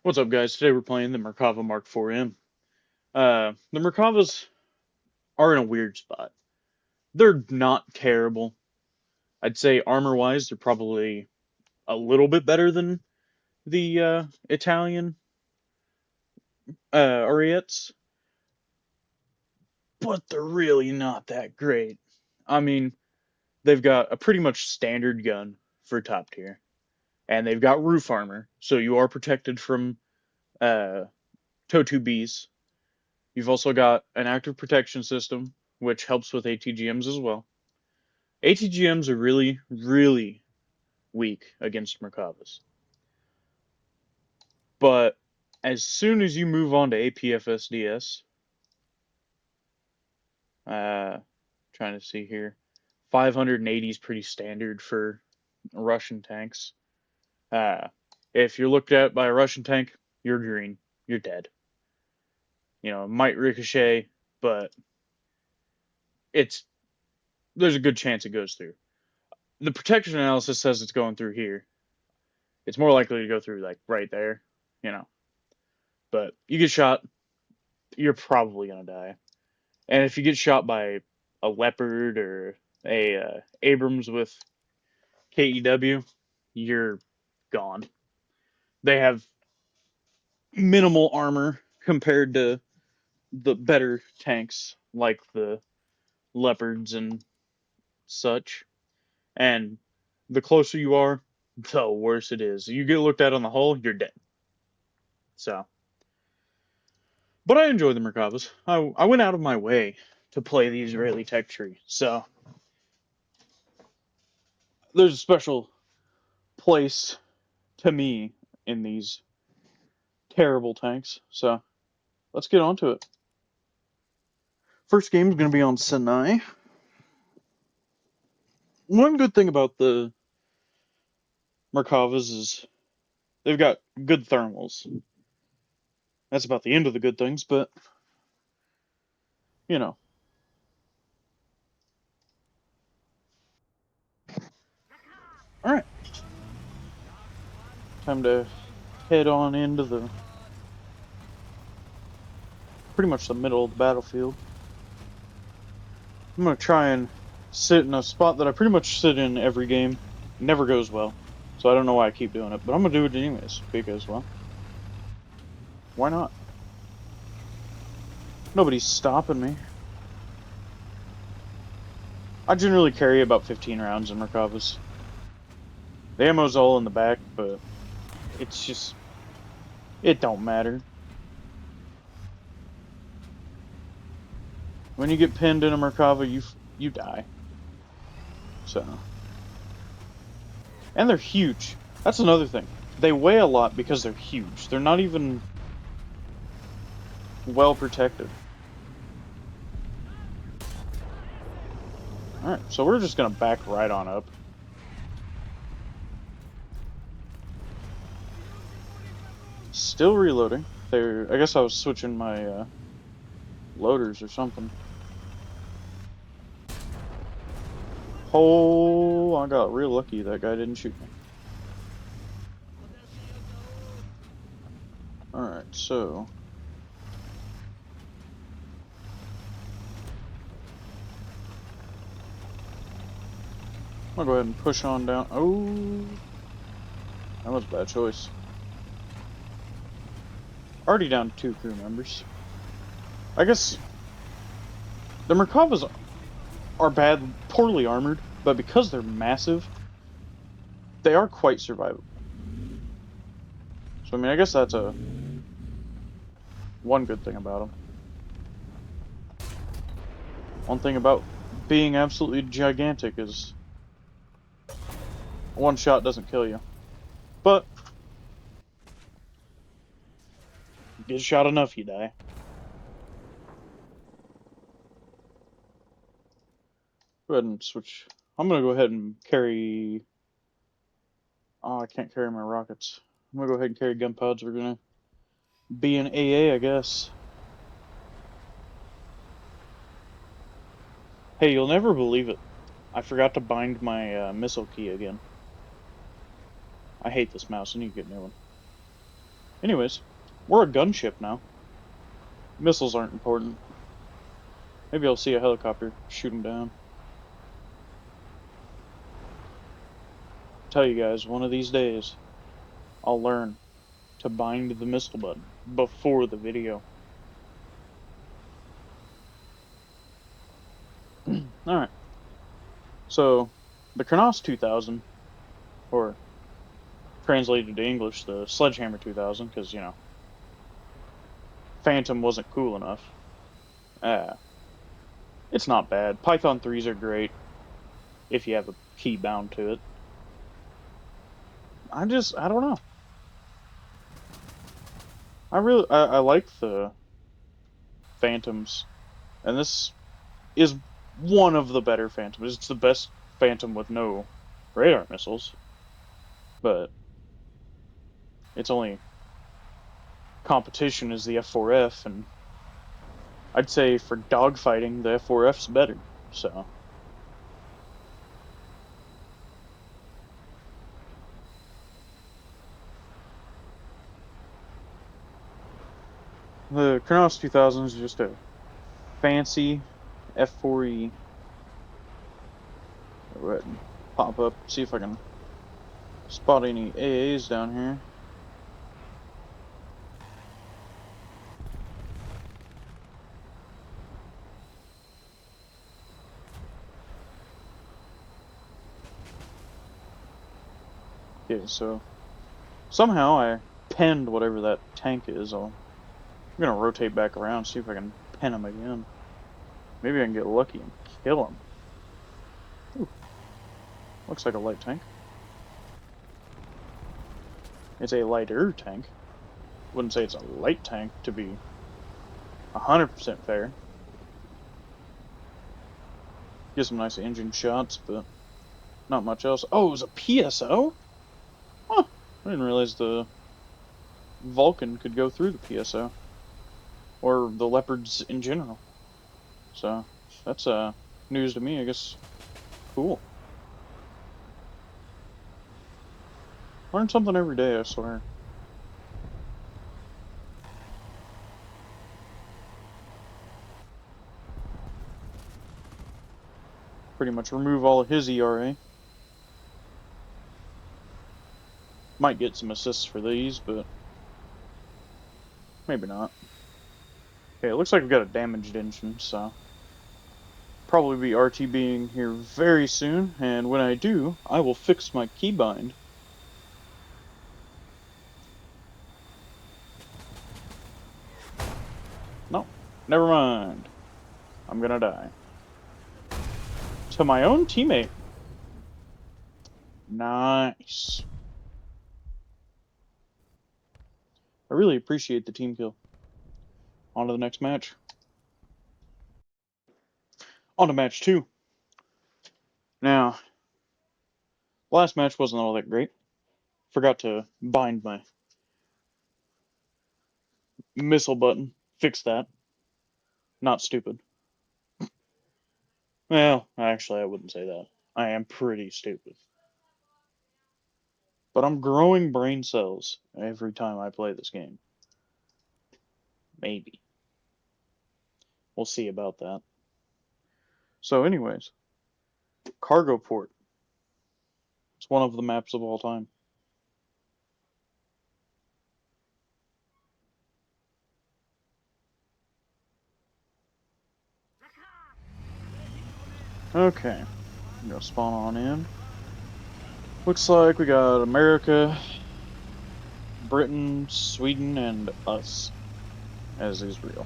What's up, guys? Today we're playing the Merkava MK4M. The Merkavas are in a weird spot. They're not terrible. I'd say armor-wise, they're probably a little bit better than the Italian Ariettes, but they're really not that great. I mean, they've got a pretty much standard gun for top tier, and they've got roof armor, so you are protected from uh, TOW2Bs. You've also got an active protection system, which helps with ATGMs as well. ATGMs are really, really weak against Merkavas. But as soon as you move on to APFSDS, uh, trying to see here, 580 is pretty standard for Russian tanks. Uh, if you're looked at by a Russian tank, you're green. You're dead. You know, it might ricochet, but it's there's a good chance it goes through. The protection analysis says it's going through here. It's more likely to go through like right there, you know. But you get shot, you're probably gonna die. And if you get shot by a Leopard or a Abrams with KEW, you're gone. They have minimal armor compared to the better tanks like the Leopards and such. And the closer you are, the worse it is. You get looked at on the hull, you're dead. So, but I enjoy the Merkavas. I went out of my way to play the Israeli tech tree, so there's a special place to me in these terrible tanks. So let's get on to it. First game is going to be on Sinai. One good thing about the Merkavas is they've got good thermals. That's about the end of the good things, but you know. All right, time to head on into the pretty much the middle of the battlefield. I'm going to try and sit in a spot that I pretty much sit in every game. It never goes well, so I don't know why I keep doing it, but I'm going to do it anyways because, well, why not? Nobody's stopping me. I generally carry about 15 rounds in Merkavas. The ammo's all in the back, but it's just, it don't matter. When you get pinned in a Merkava, you die. So, and they're huge. That's another thing. They weigh a lot because they're huge. They're not even well protected. Alright, so we're just gonna back right on up. Still reloading. I guess I was switching my loaders or something. Oh, I got real lucky that guy didn't shoot me. Alright, so I'll go ahead and push on down. Oh, that was a bad choice. Already down to 2 crew members. I guess the Merkavas are poorly armored, but because they're massive, they are quite survivable. So I mean, I guess that's one good thing about them. One thing about being absolutely gigantic is one shot doesn't kill you, but you get shot enough, you die. Go ahead and switch. I'm gonna go ahead and carry. Oh, I can't carry my rockets. I'm gonna go ahead and carry gun pods. We're gonna be in AA, I guess. Hey, you'll never believe it. I forgot to bind my missile key again. I hate this mouse. I need to get a new one. Anyways, we're a gunship now. Missiles aren't important. Maybe I'll see a helicopter, shoot them down. Tell you guys, one of these days, I'll learn to bind the missile button before the video. Alright, so the Kronos 2000, or translated to English, the Sledgehammer 2000, because, you know, Phantom wasn't cool enough. It's not bad. Python 3s are great if you have a key bound to it. I don't know. I like the Phantoms, and this is one of the better Phantoms. It's the best Phantom with no radar missiles, but its only competition is the F4F, and I'd say for dogfighting, the F4F's better. So the Kronos 2000 is just a fancy F4E. Go ahead and pop up, see if I can spot any AAs down here. Okay, so somehow I penned whatever that tank is. I'm gonna rotate back around, see if I can pen him again. Maybe I can get lucky and kill him. Ooh, looks like a light tank. It's a lighter tank. Wouldn't say it's a light tank, to be 100% fair. Get some nice engine shots, but not much else. Oh, it was a PSO? Huh, I didn't realize the Vulcan could go through the PSO. Or the Leopards in general. So, that's news to me, I guess. Cool. Learn something every day, I swear. Pretty much remove all of his ERA. Might get some assists for these, but maybe not. Okay, it looks like we've got a damaged engine, so probably be RTBing here very soon, and when I do, I will fix my keybind. No, never mind. I'm gonna die. To my own teammate. Nice. I really appreciate the team kill. On to the next match. On to match 2. Now, last match wasn't all that great. Forgot to bind my missile button. Fix that. Not stupid. Well, actually, I wouldn't say that. I am pretty stupid. But I'm growing brain cells every time I play this game. Maybe. We'll see about that. So anyways, Cargo Port. It's one of the maps of all time. Okay. I'm gonna spawn on in. Looks like we got America, Britain, Sweden, and us as Israel.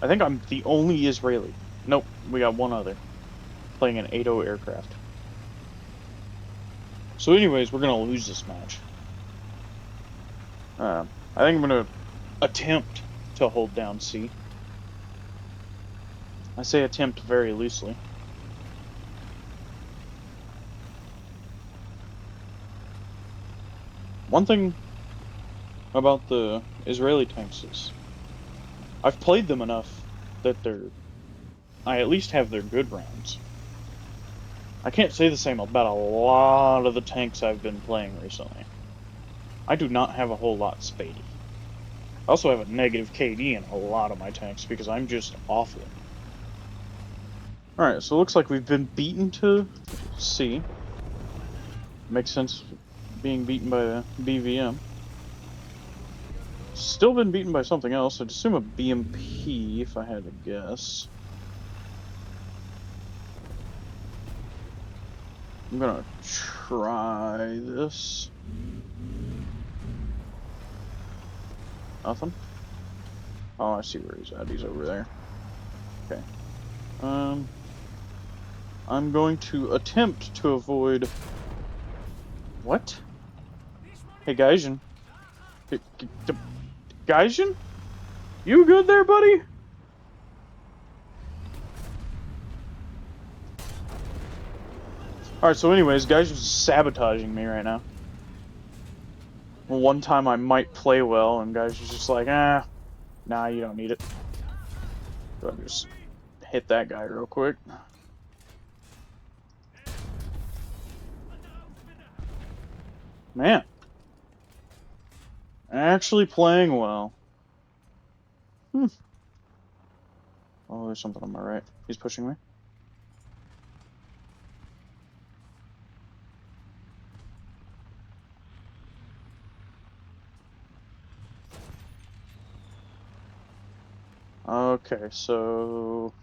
I think I'm the only Israeli. Nope, we got one other. Playing an 8-0 aircraft. So anyways, we're gonna lose this match. I think I'm gonna attempt to hold down C. I say attempt very loosely. One thing about the Israeli tanks is I've played them enough that I at least have their good rounds. I can't say the same about a lot of the tanks I've been playing recently. I do not have a whole lot spaded. I also have a negative KD in a lot of my tanks because I'm just awful. Alright, so it looks like we've been beaten to C. Makes sense being beaten by a BVM. Still been beaten by something else. I'd assume a BMP if I had to guess. I'm gonna try this. Nothing? Oh, I see where he's at. He's over there. Okay. I'm going to attempt to avoid... What? Hey, Gaijin. Gaijin? You good there, buddy? Alright, so anyways, Gaijin's sabotaging me right now. One time I might play well, and Gaijin's just like, nah, you don't need it. So I just hit that guy real quick. Man. Actually playing well. Oh, there's something on my right. He's pushing me. Okay, so...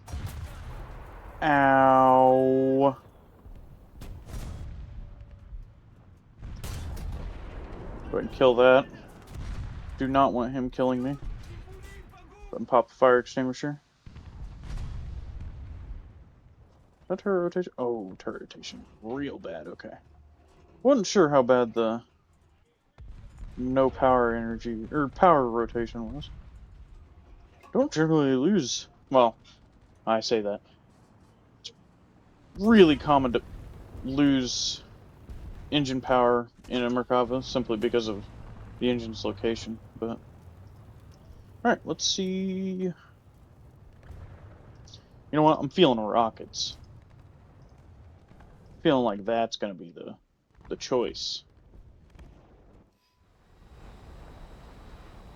Ow. Go ahead and kill that. Do not want him killing me. Go ahead and pop the fire extinguisher. Is that turret rotation? Oh, turret rotation. Real bad, okay. Wasn't sure how bad the no power energy, or power rotation was. Don't generally lose. Well, I say that. It's really common to lose engine power in a Merkava simply because of the engine's location, but... Alright, let's see... You know what? I'm feeling rockets. Feeling like that's gonna be the choice.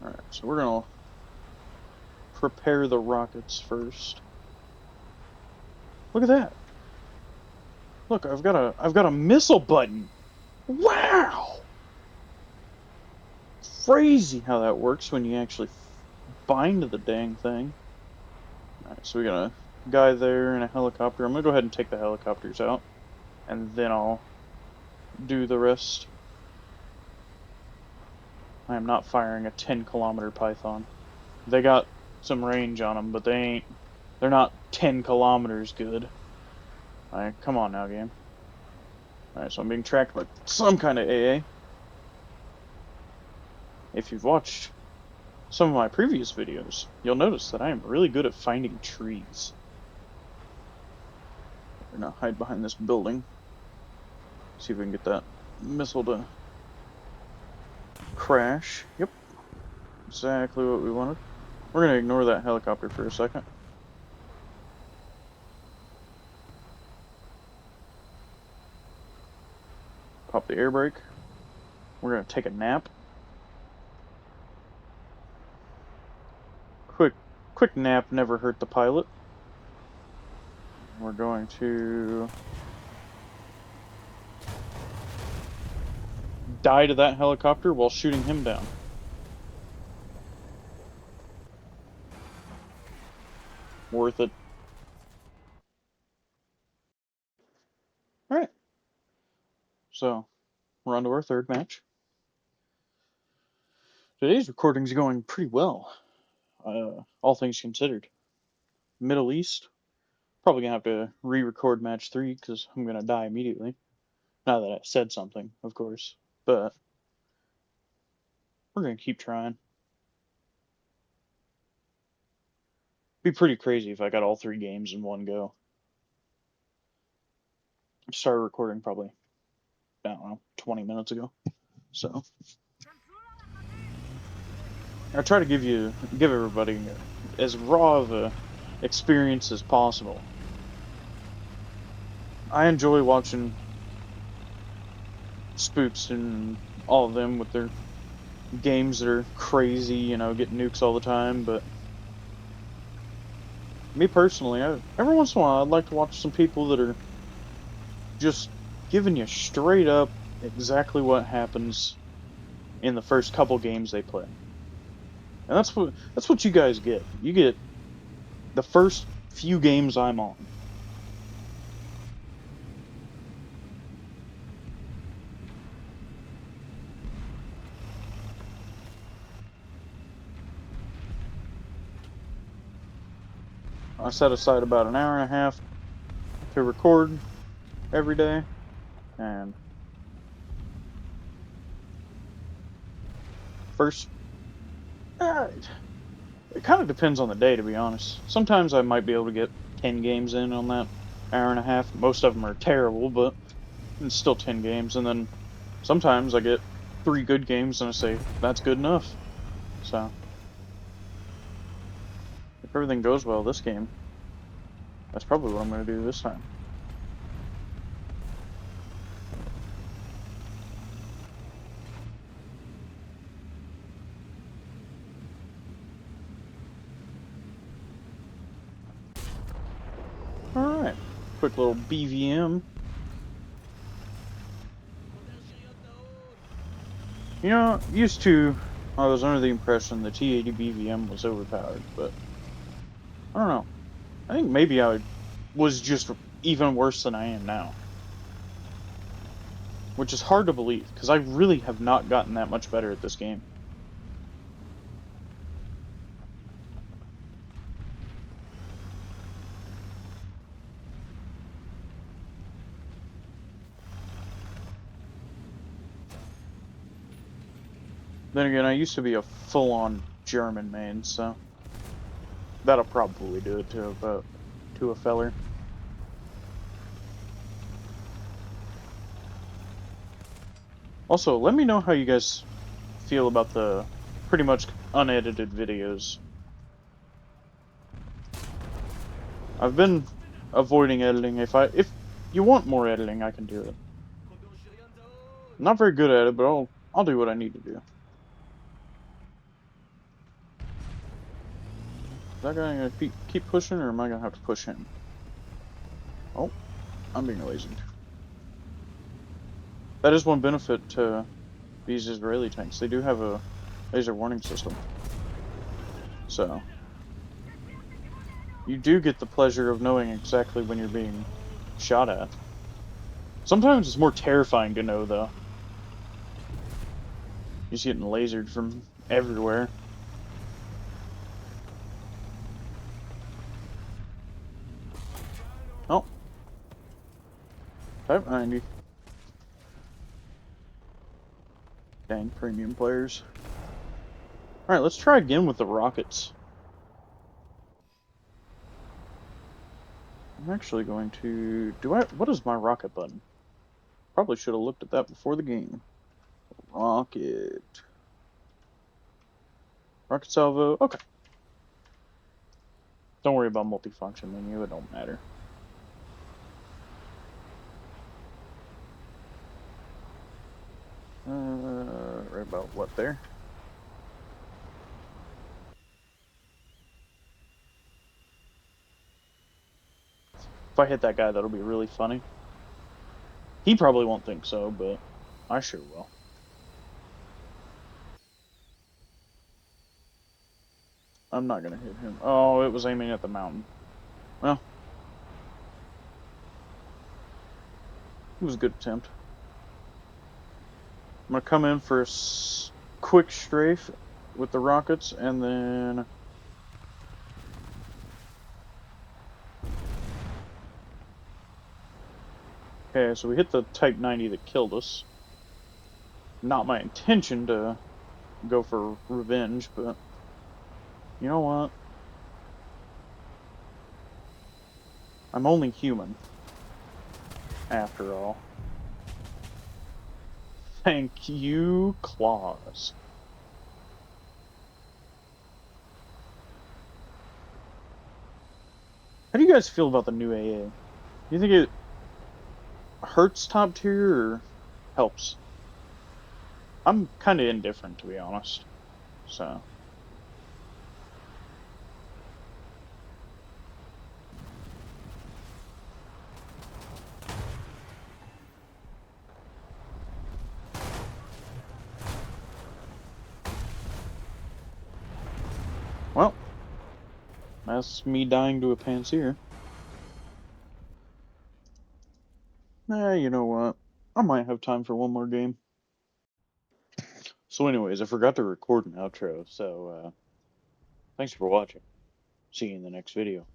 Alright, so we're gonna prepare the rockets first. Look at that! Look, I've got a missile button! Wow! Crazy how that works when you actually bind the dang thing. Alright, so we got a guy there and a helicopter. I'm gonna go ahead and take the helicopters out, and then I'll do the rest. I am not firing a 10-kilometer Python. They got some range on them, but they're not 10 kilometers good. Alright, come on now, game. Alright, so I'm being tracked by some kind of AA. If you've watched some of my previous videos, you'll notice that I am really good at finding trees. We're gonna hide behind this building. See if we can get that missile to crash. Yep. Exactly what we wanted. We're gonna ignore that helicopter for a second. Pop the air brake. We're gonna take a nap. Quick nap never hurt the pilot. We're going to die to that helicopter while shooting him down. Worth it. Alright. So, we're on to our third match. Today's recording's going pretty well, all things considered. Middle East, probably gonna have to re-record match 3 because I'm gonna die immediately. Now that I said something, of course, but we're gonna keep trying. Be pretty crazy if I got all 3 games in one go. Started recording probably, I don't know, 20 minutes ago. So I try to give everybody as raw of a experience as possible. I enjoy watching Spooks and all of them with their games that are crazy, you know, getting nukes all the time, but me personally, every once in a while, I'd like to watch some people that are just giving you straight up exactly what happens in the first couple games they play. And that's what you guys get. You get the first few games I'm on. I set aside about an hour and a half to record every day, and first, uh, it kind of depends on the day, to be honest. Sometimes I might be able to get 10 games in on that hour and a half. Most of them are terrible, but it's still 10 games. And then sometimes I get 3 good games and I say, that's good enough. So, if everything goes well this game, that's probably what I'm going to do this time. Alright, quick little BVM. You know, used to, I was under the impression the T80 BVM was overpowered, but I don't know. I think maybe I was just even worse than I am now. Which is hard to believe, because I really have not gotten that much better at this game. Then again, I used to be a full-on German main, so that'll probably do it to a feller. Also, let me know how you guys feel about the pretty much unedited videos. I've been avoiding editing. If you want more editing, I can do it. I'm not very good at it, but I'll do what I need to do. Is that guy gonna keep pushing, or am I gonna have to push him? Oh, I'm being lazy. That is one benefit to these Israeli tanks. They do have a laser warning system. So, you do get the pleasure of knowing exactly when you're being shot at. Sometimes it's more terrifying to know, though. You're just getting lasered from everywhere. Oh. Type 90. Dang, premium players. Alright, let's try again with the rockets. I'm actually going to... What is my rocket button? Probably should have looked at that before the game. Rocket. Rocket salvo. Okay. Don't worry about multifunction menu. It don't matter. Right about what there? If I hit that guy, that'll be really funny. He probably won't think so, but I sure will. I'm not gonna hit him. Oh, it was aiming at the mountain. Well, it was a good attempt. I'm gonna come in for a quick strafe with the rockets, and then... Okay, so we hit the Type 90 that killed us. Not my intention to go for revenge, but... You know what? I'm only human. After all. Thank you, Claws. How do you guys feel about the new AA? Do you think it hurts top tier or helps? I'm kind of indifferent, to be honest. So, well, that's me dying to a Panseer. You know what? I might have time for one more game. So, anyways, I forgot to record an outro, so thanks for watching. See you in the next video.